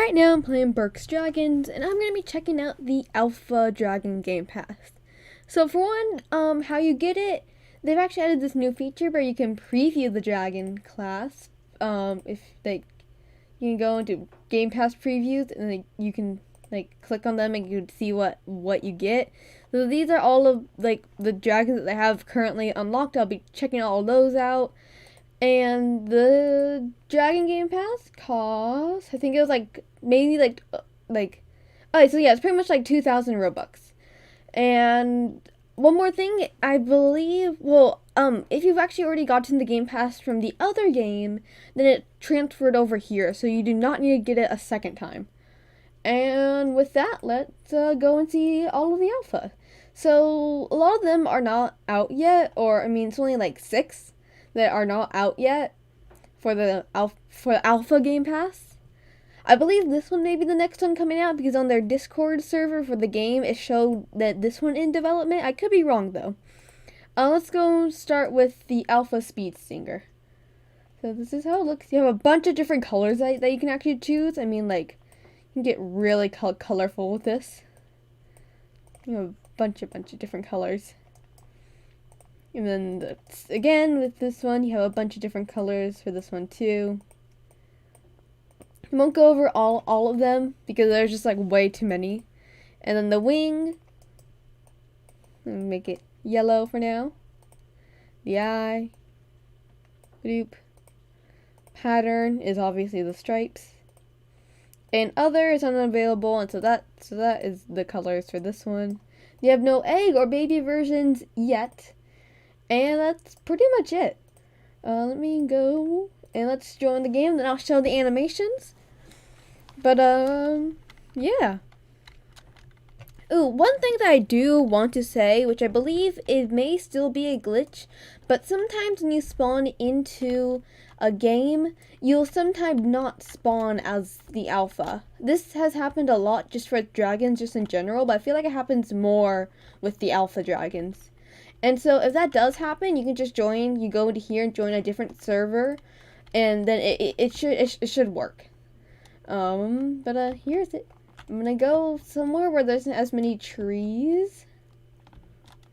Right now I'm playing Berks Dragons, and I'm going to be checking out the Alpha Dragon Game Pass. So for one, how you get it, they've actually added this new feature where you can preview the dragon class. If like you can go into Game Pass previews and like you can like click on them and you can see what you get. So these are all of like the dragons that they have currently unlocked. I'll be checking all of those out. And the Dragon Game Pass costs, I think it was like maybe alright, so yeah, it's pretty much like 2,000 Robux. And one more thing, I believe, if you've actually already gotten the Game Pass from the other game, then it transferred over here, so you do not need to get it a second time. And with that, let's go and see all of the alpha. So a lot of them are not out yet, or I mean, it's only like 6 that are not out yet for the alpha Game Pass. I believe this one may be the next one coming out because on their Discord server for the game it showed that this one in development. I could be wrong though. Let's go start with the Alpha Speed Stinger. So this is how it looks. You have a bunch of different colors that you can actually choose. I mean, like, you can get really colorful with this. You have a bunch of different colors. And then, again, with this one, you have a bunch of different colors for this one, too. I won't go over all of them, because there's just, like, way too many. And then the wing, make it yellow for now. The eye. Bloop. Pattern is obviously the stripes. And other is unavailable, and so that is the colors for this one. You have no egg or baby versions yet. And that's pretty much it. Let me go and let's join the game, then I'll show the animations. But, yeah. Ooh, one thing that I do want to say, which I believe it may still be a glitch, but sometimes when you spawn into a game, you'll sometimes not spawn as the alpha. This has happened a lot just for dragons, just in general, but I feel like it happens more with the alpha dragons. And so if that does happen, you can just join, you go into here and join a different server, and then it should work. Here's it. I'm gonna go somewhere where there isn't as many trees.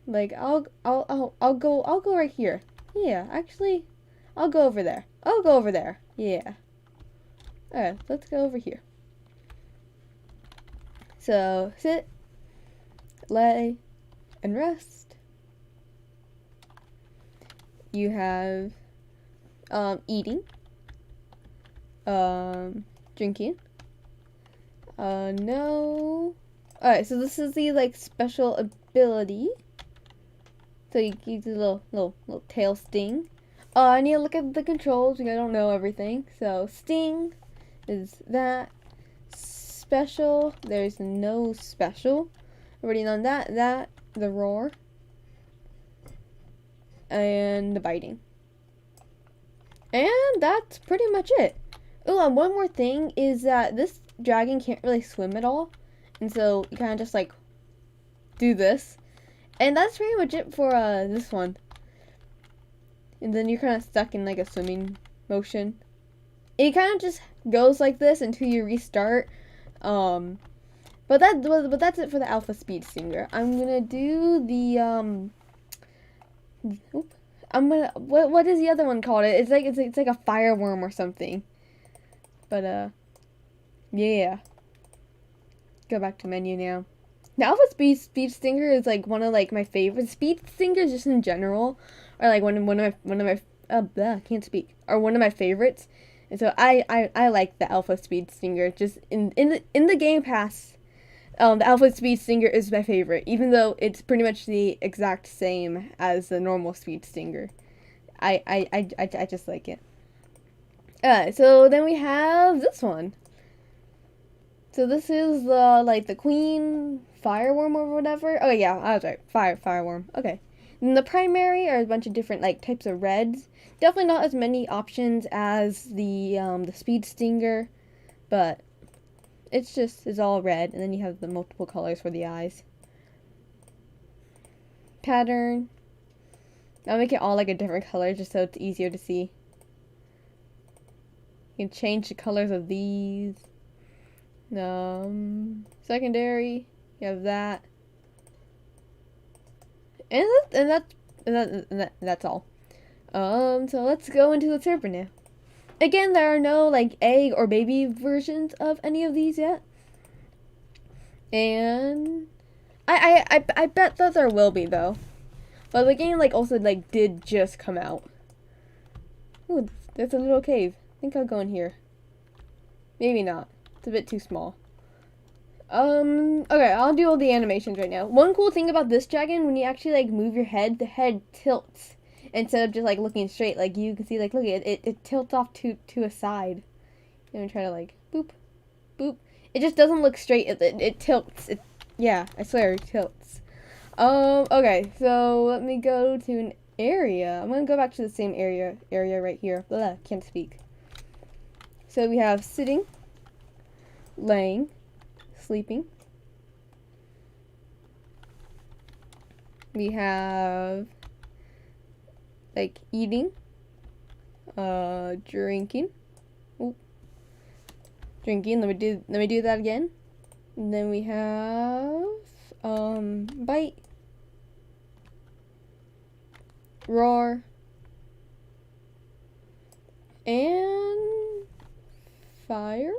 Like, I'll go right here. Yeah, actually, I'll go over there. I'll go over there. Yeah. Alright, let's go over here. So, sit, lay, and rest. You have eating, drinking. No. Alright, so this is the like special ability. So you do the little tail sting. I need to look at the controls because I don't know everything. So sting is that. Special, there's no special. Already done that, the roar. And the biting. And that's pretty much it. Oh, and one more thing is that this dragon can't really swim at all. And so you kind of just like do this. And that's pretty much it for this one. And then you're kind of stuck in like a swimming motion. It kind of just goes like this until you restart. But that's it for the Alpha Speed Stinger. I'm gonna do the what is the other one called? It's like a fireworm or something. But yeah. Go back to menu now. The Alpha Speed Stinger is like one of like my favorite speed stingers just in general, or like one of my can't speak, or one of my favorites. And so I like the Alpha Speed Stinger. Just in the Game Pass. The Alpha Speed Stinger is my favorite, even though it's pretty much the exact same as the normal Speed Stinger. I just like it. So then we have this one. So this is the Queen Fireworm or whatever. Oh yeah, I was right. Fireworm. Okay. And the primary are a bunch of different like types of reds. Definitely not as many options as the Speed Stinger, but it's all red, and then you have the multiple colors for the eyes. Pattern. I'll make it all like a different color just so it's easier to see. You can change the colors of these. Secondary, you have that. And that's all. So let's go into the server now. Again, there are no like egg or baby versions of any of these yet. And I bet that there will be though. But the game like also like did just come out. Ooh, there's a little cave. I think I'll go in here. Maybe not. It's a bit too small. Okay, I'll do all the animations right now. One cool thing about this dragon, when you actually like move your head, the head tilts instead of just like looking straight. Like you can see, like look at it, it tilts off to a side. You know, try to like boop, boop. It just doesn't look straight. It tilts. Yeah, I swear it tilts. Okay, so let me go to an area. I'm gonna go back to the same area right here. Blah, can't speak. So we have sitting, laying, sleeping. We have like eating, drinking. Ooh. Drinking. Let me do that again. And then we have bite, roar, and fire.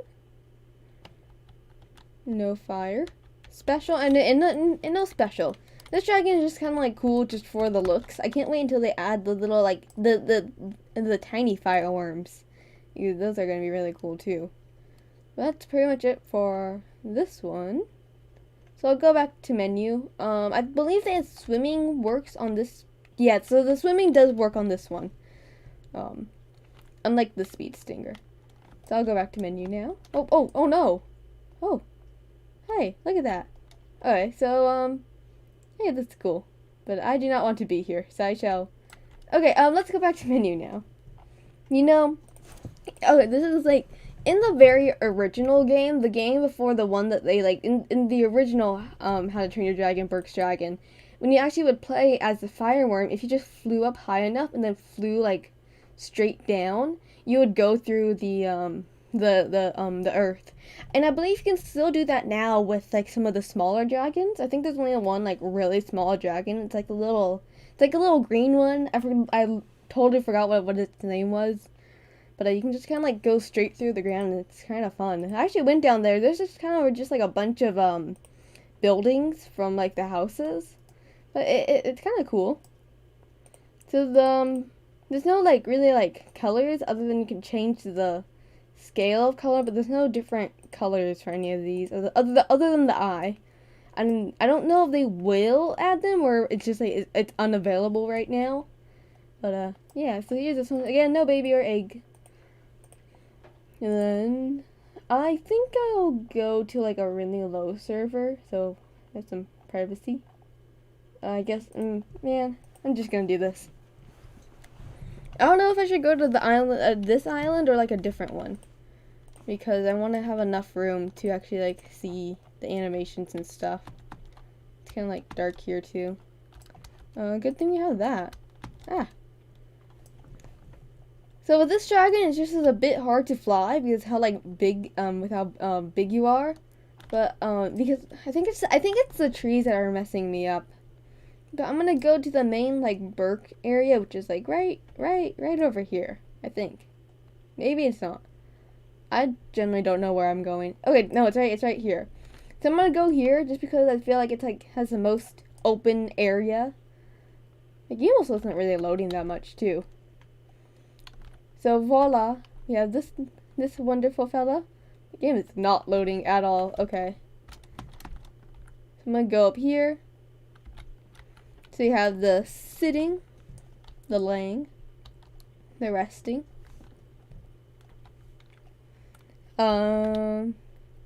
No fire. Special and no special. This dragon is just kind of like cool just for the looks. I can't wait until they add the little like the tiny fireworms. Those are gonna be really cool too. That's pretty much it for this one. So I'll go back to menu. I believe that swimming works on this. Yeah, so the swimming does work on this one. Unlike the speed stinger. So I'll go back to menu now. Oh no. Oh. Hey, look at that. Okay, so hey, that's cool. But I do not want to be here, so I shall. Okay, let's go back to menu now. You know, okay, this is like in the very original game, the game before the one that they like in the original How to Train Your Dragon, Berks dragon, when you actually would play as the fireworm, if you just flew up high enough and then flew like straight down, you would go through the earth. And I believe you can still do that now with like some of the smaller dragons. I think there's only one like really small dragon. It's like a little green one. I totally forgot what its name was. But you can just kind of like go straight through the ground, and it's kind of fun. I actually went down there. There's just kind of just like a bunch of buildings from like the houses, but it's kind of cool. So there's no like really like colors other than you can change the scale of color, but there's no different colors for any of these other than the eye. And I don't know if they will add them or it's just like it's unavailable right now. But yeah, so here's this one again. No baby or egg. And then I think I'll go to like a really low server, so there's some privacy. I guess, man, I'm just gonna do this. I don't know if I should go to the island, this island, or like a different one, because I want to have enough room to actually like see the animations and stuff. It's kind of like dark here too. Good thing we have that. So with this dragon, it's just a bit hard to fly because how like big with how big you are, but because I think it's the trees that are messing me up. But I'm gonna go to the main like Berk area, which is like right over here. I think, maybe it's not. I generally don't know where I'm going. Okay, no, it's right here. So I'm gonna go here just because I feel like it's like has the most open area. The game also isn't really loading that much too. So voila, we have this wonderful fella. The game is not loading at all. Okay. So I'm gonna go up here. So you have the sitting, the laying, the resting,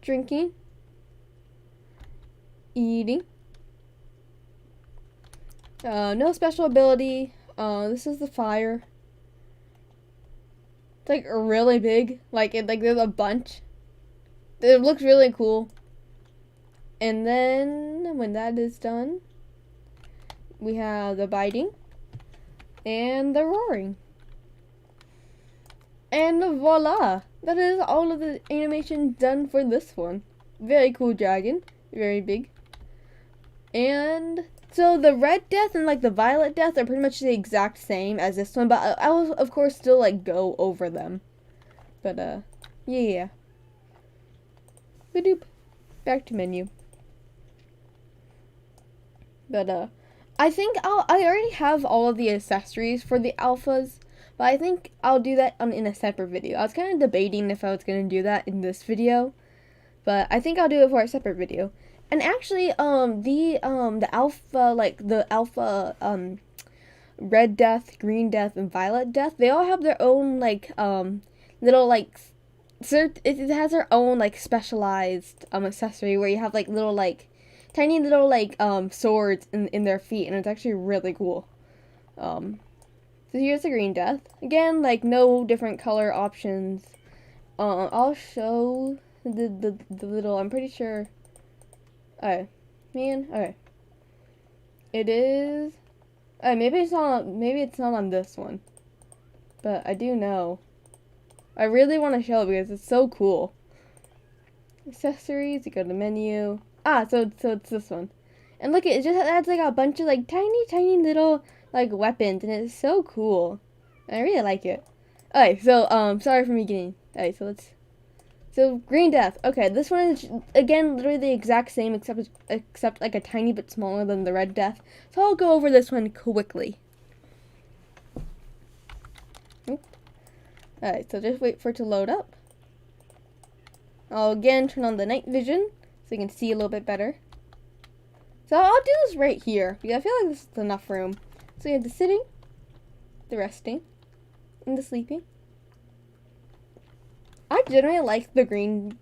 drinking, eating. No special ability. This is the fire. It's like really big. Like there's a bunch. It looks really cool. And then when that is done, we have the biting and the roaring. And voila! That is all of the animation done for this one. very cool dragon, very big. And so the red death and like the violet death are pretty much the exact same as this one, but I will of course still like go over them. But yeah. Badoop. Back to menu. But I think I already have all of the accessories for the alphas, but I think I'll do that in a separate video. I was kind of debating if I was going to do that in this video, but I think I'll do it for a separate video. And actually, the alpha, like the alpha, red death, green death, and violet death, they all have their own like little like it has their own like specialized accessory where you have like little like tiny little like swords in their feet, and it's actually really cool. So here's the green death. Again, like no different color options. I'll show the little, I'm pretty sure. Oh man, okay. It is maybe it's not on this one. But I do know. I really want to show it because it's so cool. Accessories, you go to menu. So it's this one. And look, it just adds like a bunch of like tiny little like weapons, and it's so cool. And I really like it. Alright, so sorry for me getting. Alright, so green death. Okay, this one is again literally the exact same except like a tiny bit smaller than the red death. So I'll go over this one quickly. Alright, so just wait for it to load up. I'll again turn on the night vision so you can see a little bit better. So I'll do this right here because I feel like this is enough room. So you have the sitting, the resting, and the sleeping. I generally like the green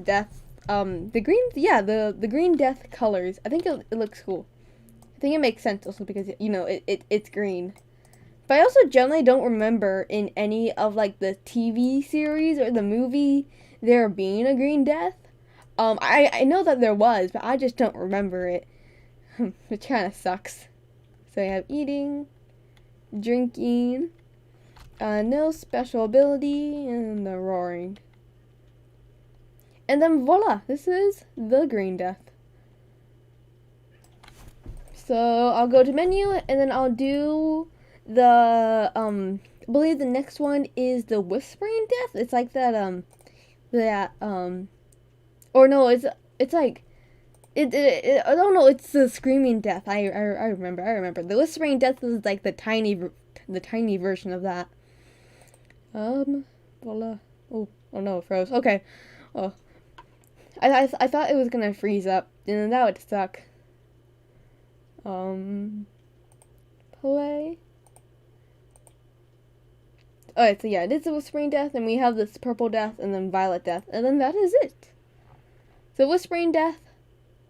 death the green death colors. I think it looks cool. I think it makes sense also because you know it's green. But I also generally don't remember in any of like the TV series or the movie there being a green death. I know that there was, but I just don't remember it. Which kind of sucks. So you have eating, drinking, no special ability, and the roaring. And then voila, this is the green death. So I'll go to menu, and then I'll do the I believe the next one is the whispering death. It's like that or no, it's like I don't know, it's the screaming death. I remember. The whispering death is like the tiny version of that. Voila. Oh no, it froze. Okay. Oh. I thought it was gonna freeze up, and that would suck. Play. Alright, so yeah, it is the whispering death, and we have this purple death, and then violet death, and then that is it. So whispering death,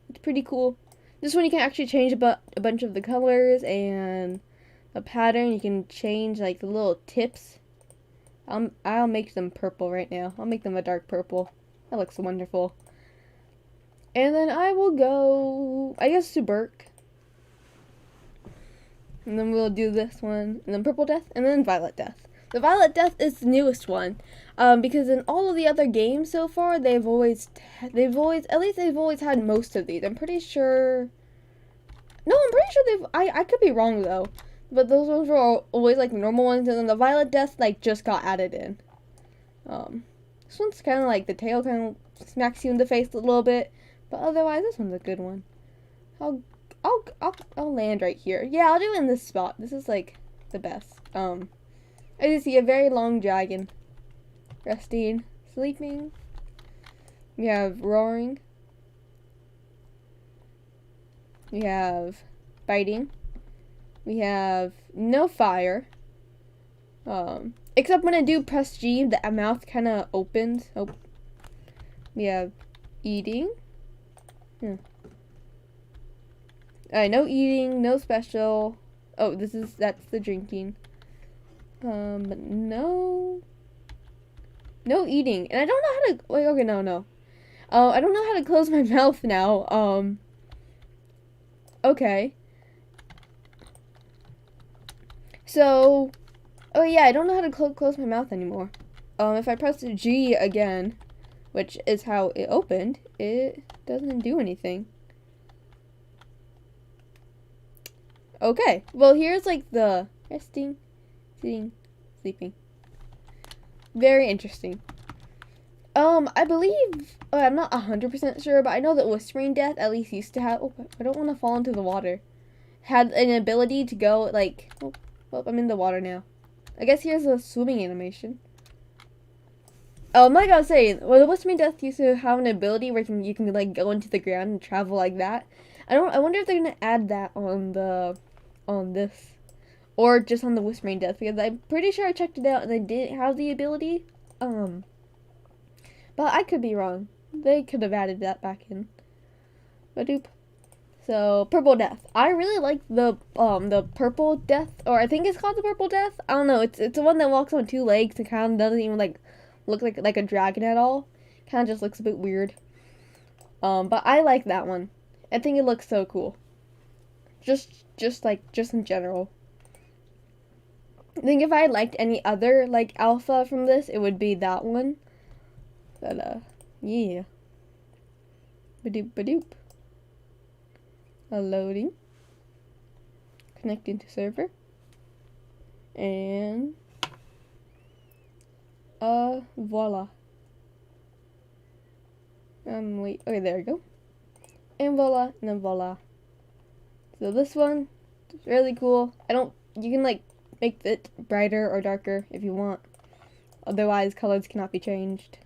it's pretty cool. This one you can actually change a bunch of the colors and a pattern. You can change like the little tips. I'll make them purple right now. I'll make them a dark purple. That looks wonderful. And then I will go, I guess, to Berks. And then we'll do this one, and then purple death, and then violet death. The violet death is the newest one, because in all of the other games so far, they've always had most of these. I'm pretty sure I could be wrong though, but those ones were always like normal ones, and then the violet death like just got added in. This one's kind of like the tail kind of smacks you in the face a little bit, but otherwise this one's a good one. I'll land right here. Yeah, I'll do it in this spot. This is like the best. I just see a very long dragon. Resting, sleeping. We have roaring. We have biting. We have no fire. Except when I do press G, the mouth kind of opens. Oh. We have eating. No eating, no special. Oh, that's the drinking. But no eating. And I don't know how to, wait, okay, no. I don't know how to close my mouth now. Okay. So, oh yeah, I don't know how to close my mouth anymore. If I press G again, which is how it opened, it doesn't do anything. Okay, well here's like the resting, sitting, sleeping. Very interesting. I believe, I'm not 100% sure, but I know that Whispering Death at least used to have, oh, I don't want to fall into the water, had an ability to go like, oh, well, I'm in the water now. I guess here's a swimming animation. Oh, like I was saying, well, the Whispering Death used to have an ability where you can like go into the ground and travel like that. I wonder if they're gonna add that on this, or just on the Whispering Death, because I'm pretty sure I checked it out and they didn't have the ability. But I could be wrong. They could have added that back in. Badoop. So, Purple Death. I really like the Purple Death, or I think it's called the Purple Death. I don't know. It's the one that walks on two legs and kind of doesn't even like look like a dragon at all. Kind of just looks a bit weird. But I like that one. I think it looks so cool. Just in general. I think if I liked any other like alpha from this, it would be that one. But yeah. Badoop badoop. Loading. Connecting to server. And voila. Wait, okay, there we go. And voila, and then voila. So this one is really cool. You can like make it brighter or darker if you want. Otherwise, colors cannot be changed.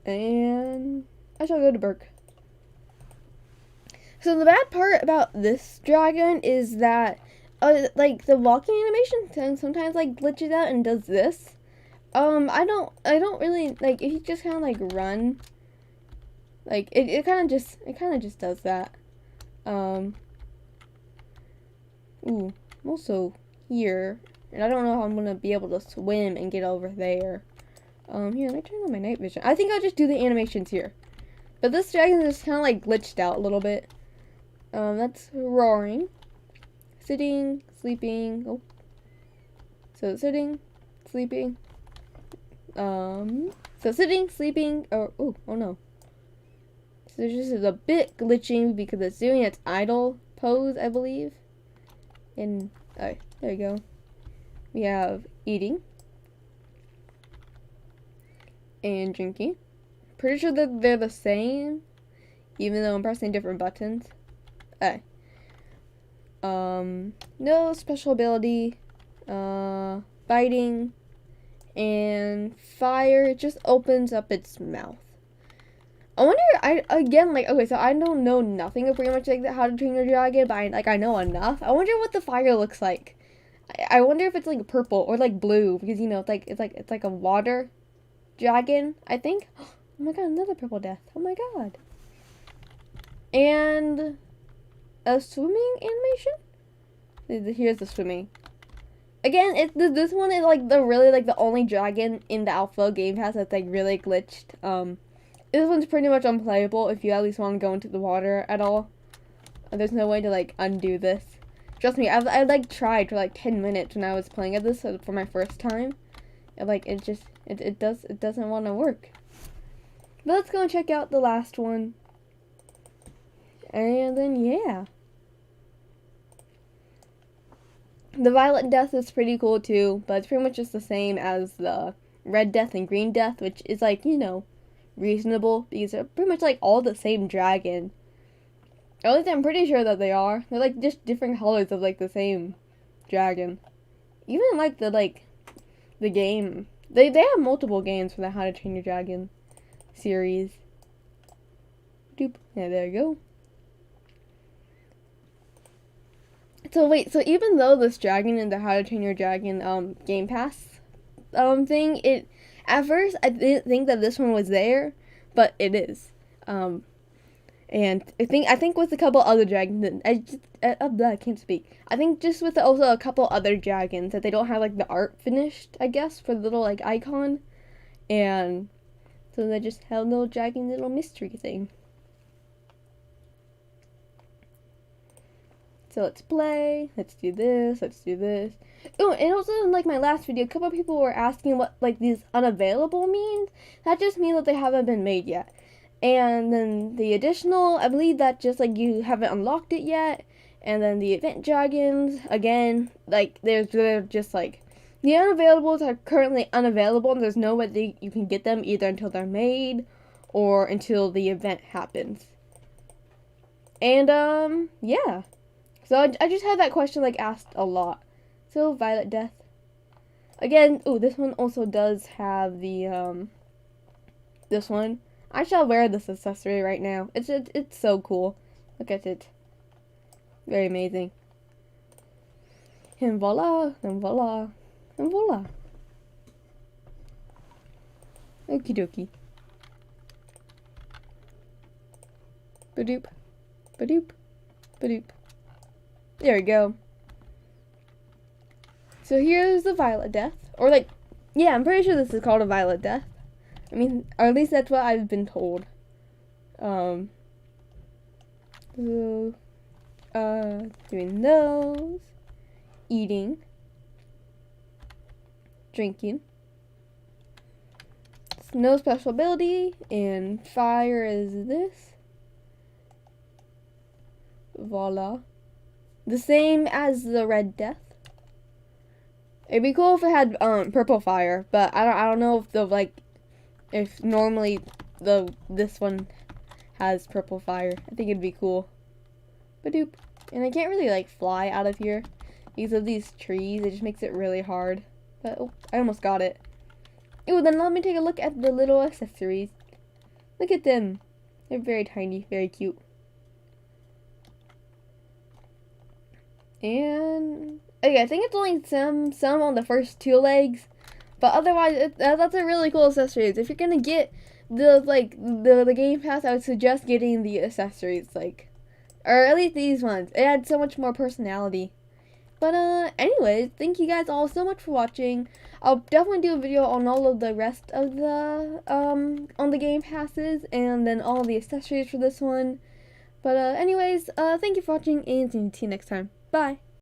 And I shall go to Berk. So the bad part about this dragon is that, like the walking animation sometimes like glitches out and does this. I don't really like if you just kind of like run. Like it kind of just does that. Ooh, I'm also here, and I don't know how I'm gonna be able to swim and get over there. Here, let me turn on my night vision. I think I'll just do the animations here. But this dragon is kind of like glitched out a little bit. That's roaring. Sitting, sleeping. Oh. So sitting, sleeping. So sitting, sleeping, or, oh no. So this is a bit glitching because it's doing its idle pose, I believe. And, alright, there we go. We have eating. And drinking. Pretty sure that they're the same, even though I'm pressing different buttons. Okay. No special ability. Biting. And fire. It just opens up its mouth. I wonder, okay, so I don't know nothing of pretty much like How to Train Your Dragon, but I know enough. I wonder what the fire looks like. I wonder if it's like purple or like blue, because you know it's like a water dragon, I think. Oh my god, another Purple Death. Oh my god. And a swimming animation? Here's the swimming. Again, this one is like the only dragon in the alpha game pass that's like really glitched. This one's pretty much unplayable if you at least want to go into the water at all. There's no way to like undo this. Trust me, I like tried for like 10 minutes when I was playing at this for my first time. And like it doesn't want to work. But let's go and check out the last one. And then yeah. The Violet Death is pretty cool too, but it's pretty much just the same as the Red Death and Green Death, which is like, you know, reasonable because they're pretty much like all the same dragon. Or at least I'm pretty sure that they are. They're like just different colors of like the same dragon. Even like the game. They have multiple games for the How to Train Your Dragon series. Doop. Yeah, there you go. So wait, so even though this dragon in the How to Train Your Dragon Game Pass thing, at first I didn't think that this one was there, but it is. And I think with a couple other dragons, I can't speak. I think just with also a couple other dragons that they don't have like the art finished, I guess, for the little like icon, and so they just have a little dragon little mystery thing. So let's play. Let's do this. Let's do this. Oh, and also in like my last video, a couple of people were asking what like these unavailable means. That just means that they haven't been made yet. And then the additional, I believe that just like you haven't unlocked it yet. And then the event dragons, again, like they're just like the unavailables are currently unavailable, and there's no way you can get them either until they're made or until the event happens. And yeah. So I just had that question like asked a lot. So Violet Death. Again, oh, this one also does have the this one. I shall wear this accessory right now. It's so cool. Look at it. Very amazing. And voila, and voila, and voila. Okie dokie. Badoop, badoop, badoop. There we go. So here's the Violet Death. Or like, yeah, I'm pretty sure this is called a Violet Death. I mean, or at least that's what I've been told. Doing those. Eating. Drinking. No special ability. And fire is this. Voila. The same as the Red Death. It'd be cool if it had purple fire, but I don't know if the like if normally this one has purple fire. I think it'd be cool. Badoop. And I can't really like fly out of here because of these trees. It just makes it really hard. But oh, I almost got it. Ooh, then let me take a look at the little accessories. Look at them. They're very tiny, very cute. And okay, I think it's only some on the first two legs, but otherwise that's a really cool accessories. If you're gonna get the game pass, I would suggest getting the accessories, like, or at least these ones. It adds so much more personality. But anyways, thank you guys all so much for watching. I'll definitely do a video on all of the rest of the on the game passes and then all the accessories for this one. But anyways, thank you for watching and see you next time. Bye.